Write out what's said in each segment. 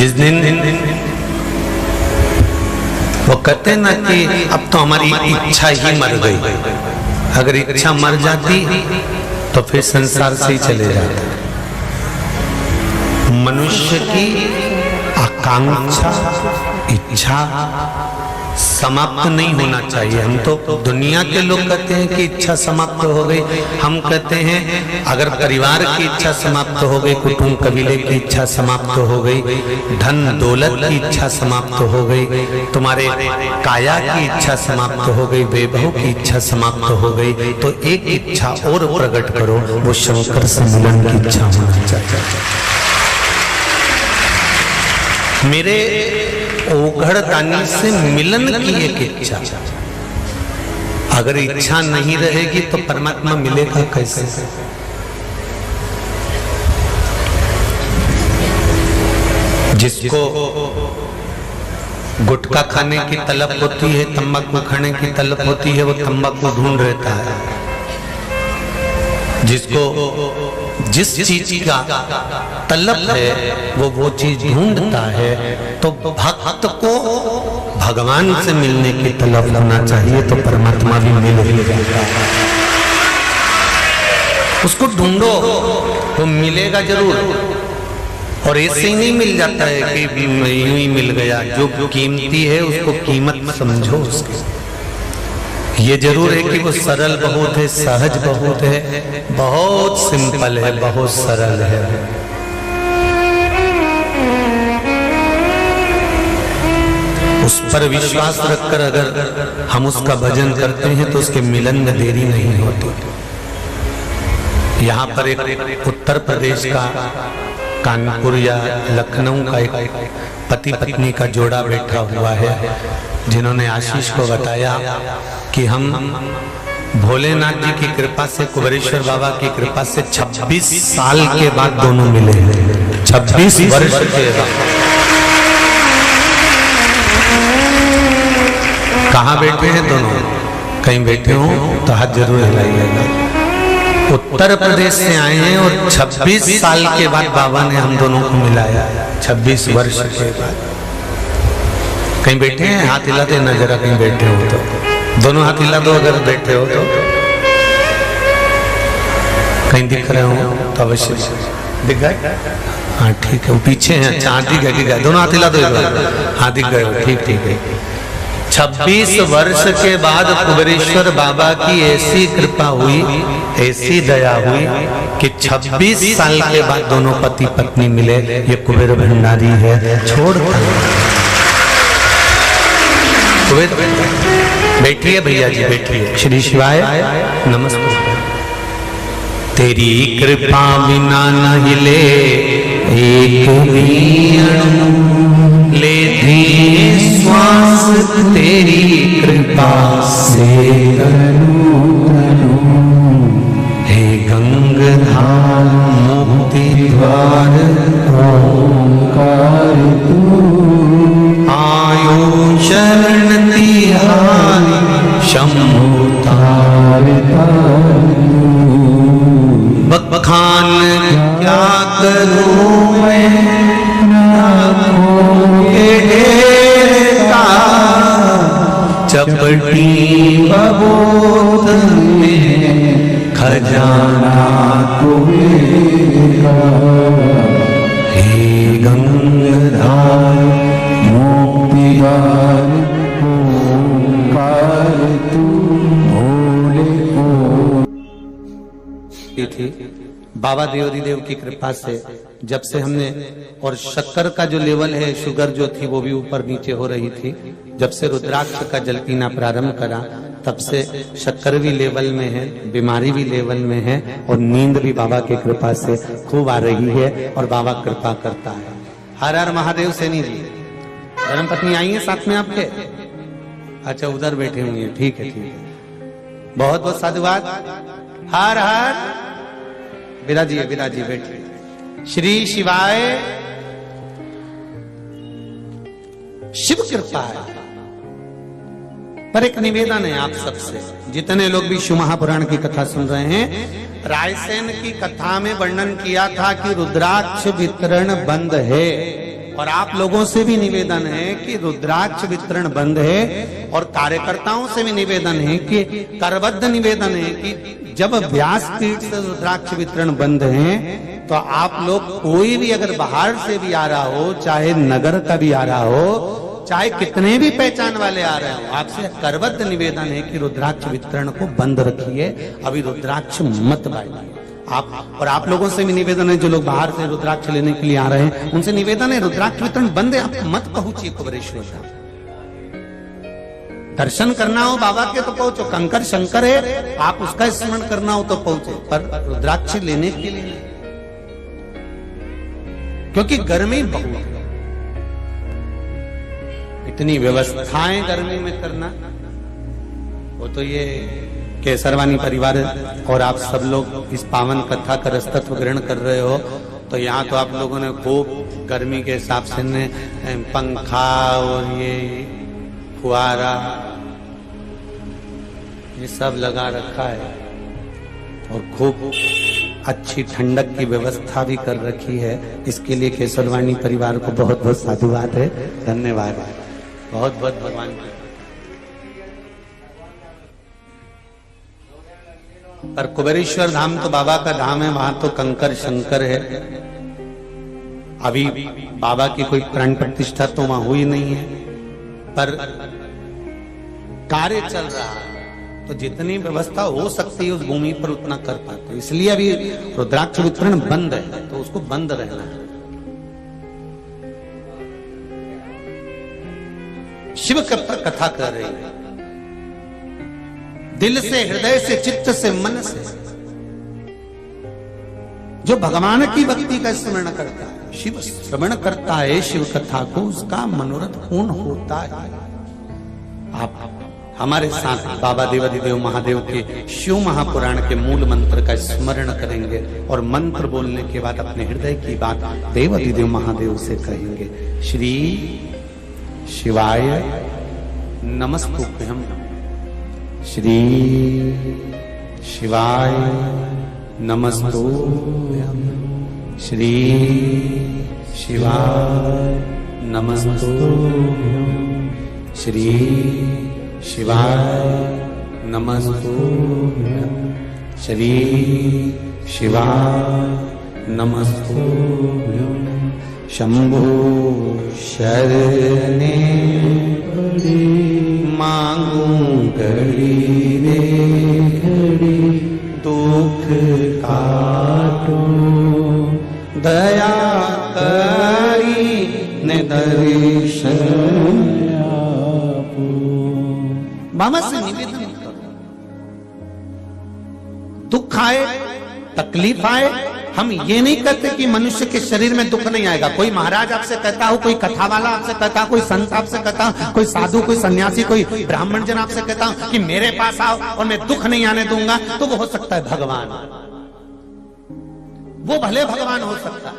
जिस दिन वो कहते ना कि अब तो हमारी इच्छा ही मर गई, अगर इच्छा मर जाती तो फिर संसार से ही चले जाते। मनुष्य की आकांक्षा, इच्छा समाप्त नहीं होना चाहिए। हम तो दुनिया के लोग कहते हैं कि इच्छा समाप्त हो गई, हम कहते हैं अगर परिवार की इच्छा समाप्त हो गई, कुटुंब कबीले की इच्छा समाप्त हो गई, धन दौलत की इच्छा समाप्त हो गई, तुम्हारे काया की इच्छा समाप्त हो गई, वैभव की इच्छा समाप्त हो गई, तो एक इच्छा और प्रकट करो, वो शंकर से मिलन की इच्छा होनी चाहिए। मेरे ओघड़ दानी से मिलन की एक इच्छा, अगर इच्छा नहीं रहेगी तो परमात्मा मिलेगा कैसे? जिसको गुटखा खाने की तलब होती है, तंबाकू खाने की तलब होती है, वो तंबाकू ढूंढ रहता है। जिसको जिस चीज का तलब है वो चीज ढूंढता है, तो भक्त को भगवान से मिलने की तलब होना चाहिए, तो परमात्मा भी मिलेगा। उसको ढूंढो, वो मिलेगा जरूर। और ऐसे ही नहीं मिल जाता है कि यूं ही मिल गया। जो कीमती है उसको कीमत समझो उसकी। ये जरूर है कि वो सरल बहुत है, सहज बहुत है, बहुत सिंपल है, बहुत सरल है। उस पर विश्वास रखकर अगर हम उसका भजन करते हैं तो उसके मिलन में देरी नहीं होती। यहाँ पर एक उत्तर प्रदेश का कानपुर या लखनऊ का एक पति पत्नी का जोड़ा बैठा हुआ है, जिन्होंने आशीष को बताया कि हम भोलेनाथ जी की कृपा से, कुबेरेश्वर बाबा की कृपा से 26 साल के बाद दोनों मिले हैं। 26 वर्ष के बाद। कहाँ बैठे हैं दोनों? कहीं बैठे हो तो हाथ जरूर हिलाइएगा। उत्तर प्रदेश से आए हैं और 26 साल के बाद बाबा ने हम दोनों को मिलाया। 26 वर्ष के बाद। कहीं बैठे हैं? हाथ हिलाते ना जरा, कहीं बैठे हो तो दोनों हाथ हिला दो अगर बैठे हो तो। कहीं दिख रहे हो तो अवश्य दिख गए। हाँ ठीक है, वो पीछे हैं। अच्छा हाँ ठीक है, दोनों हाथ हिला दो एक बार। हाँ दिख गए, ठीक है। 26 वर्ष के बाद कुबेरेश्वर बाबा की ऐसी कृपा हुई, ऐसी दया हुई कि 26 साल के बाद दोनों पति पत्नी मिले। ये कुबेर भंडारी है। छोड़ बैठिए भैया जी, बैठिए। श्री शिवाय नमस्ते। तेरी कृपा बिना न हिले एक भी अणु, लेती श्वास तेरी कृपा से तनु। हे गंगाधार मुक्ति द्वार ओंकार तू, आयो शरण तिहारी शंभु तार बखान क्या करूं मैं चपटी बबोध में खजाना तुम्हें। हे गंगाधार मुक्तिदार ओंकार तू भोले को। बाबा देवरी देव की कृपा से जब से हमने, और शक्कर का जो लेवल है, शुगर जो थी वो भी ऊपर नीचे हो रही थी, जब से रुद्राक्ष का जल पीना प्रारंभ करा तब से शक्कर भी लेवल में है, बीमारी भी लेवल में है, और नींद भी बाबा की कृपा से खूब आ रही है, और बाबा कृपा करता है। हर हर महादेव। सैनी जी धर्मपत्नी आई है साथ में आपके? अच्छा उधर बैठे हुए हैं, ठीक है ठीक है, बहुत बहुत साधुवाद। हर हर। विराजिए विराजिए, बैठिए। श्री शिवाय। शिव कृपा है। पर एक निवेदन है आप सबसे, जितने लोग भी शिव महापुराण की कथा सुन रहे हैं, रायसेन की कथा में वर्णन किया था कि रुद्राक्ष वितरण बंद है। और आप लोगों से भी निवेदन है कि रुद्राक्ष वितरण बंद है, और कार्यकर्ताओं से भी निवेदन है कि करबद्ध निवेदन है कि जब व्यासपीठ से रुद्राक्ष वितरण बंद है तो आप लोग कोई भी अगर बाहर से भी आ रहा हो, चाहे नगर का भी आ रहा हो, चाहे कितने भी पहचान वाले आ रहे हो, आपसे करबद्ध निवेदन है कि रुद्राक्ष वितरण को बंद रखिए, अभी रुद्राक्ष मत बांटिए। आप और आप लोगों से भी निवेदन है, जो लोग बाहर से रुद्राक्ष लेने के लिए आ रहे हैं उनसे निवेदन है, रुद्राक्ष वितरण बंद है, आप मत पहुंचिए कुबेरेश्वर धाम। दर्शन करना हो बाबा के तो पहुंचो, कंकर शंकर है, आप उसका स्मरण करना हो तो पहुंचो, पर रुद्राक्ष लेने के लिए नहीं, क्योंकि गर्मी बहुत है। इतनी व्यवस्थाएं गर्मी में करना, वो तो ये केसरवानी परिवार और आप सब लोग इस पावन कथा का रसतत्व ग्रहण कर रहे हो, तो यहाँ तो आप लोगों ने खूब गर्मी के हिसाब से ने पंखा और ये फुहारा ये सब लगा रखा है, और खूब अच्छी ठंडक की व्यवस्था भी कर रखी है। इसके लिए केसरवानी परिवार को बहुत बहुत साधुवाद है, धन्यवाद, बहुत बहुत भगवान की। पर कुबेरेश्वर धाम तो बाबा का धाम है, वहां तो कंकर शंकर है। अभी बाबा की कोई प्राण प्रतिष्ठा तो वहां हुई नहीं है, पर कार्य चल रहा है, तो जितनी व्यवस्था हो सकती है उस भूमि पर उतना कर पाते, इसलिए अभी रुद्राक्ष वितरण बंद है, तो उसको बंद रहना है। शिव कथा कर रही है, दिल से, हृदय से, चित्त से, मन से, जो भगवान की भक्ति का स्मरण करता है, शिव श्रवण करता है शिव कथा को, उसका मनोरथ पूर्ण होता है। आप हमारे साथ बाबा देवाधिदेव महादेव के शिव महापुराण के मूल मंत्र का स्मरण करेंगे, और मंत्र बोलने के बाद अपने हृदय की बात देवाधिदेव महादेव से कहेंगे। श्री शिवाय नमस्तुभ्यं, श्री शिवाय नमस्तुभ्यं, श्री शिवाय नमस्तुभ्यं, श्री शिवाय नमस्तुभ्यं, श्री शिवाय नमस्तुभ्यं। शंभो शरणे मांगू घड़ी रे घड़ी, दुख काटो दया करी ने दर्शन आपो। बाबा से निवेदन करो, दुख आए, तकलीफ आए, हम ये नहीं कहते कि मनुष्य के शरीर में दुख नहीं आएगा। कोई महाराज आपसे कहता हो, कोई कथा वाला आपसे कहता हो, कोई संत आपसे कहता हो, कोई साधु, कोई सन्यासी, कोई ब्राह्मण जन आपसे कहता हो कि मेरे पास आओ और मैं दुख नहीं आने दूंगा, तो वो हो सकता है भगवान, वो भले भगवान हो सकता है।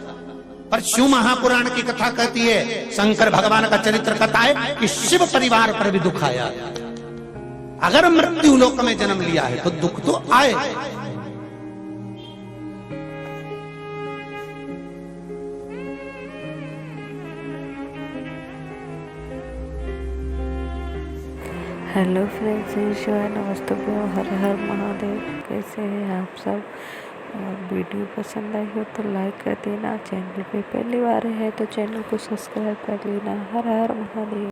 पर शिव महापुराण की कथा कहती है, शंकर भगवान का चरित्र कथा है कि शिव परिवार पर भी दुख आया। अगर मृत्यु लोक में जन्म लिया है तो दुख तो आए। हेलो फ्रेंड्स, ईश्वर नमस्ते, हर हर महादेव। कैसे हैं आप सब? वीडियो पसंद आई हो तो लाइक कर देना, चैनल पे पहली बार है तो चैनल को सब्सक्राइब कर लेना। हर हर महादेव।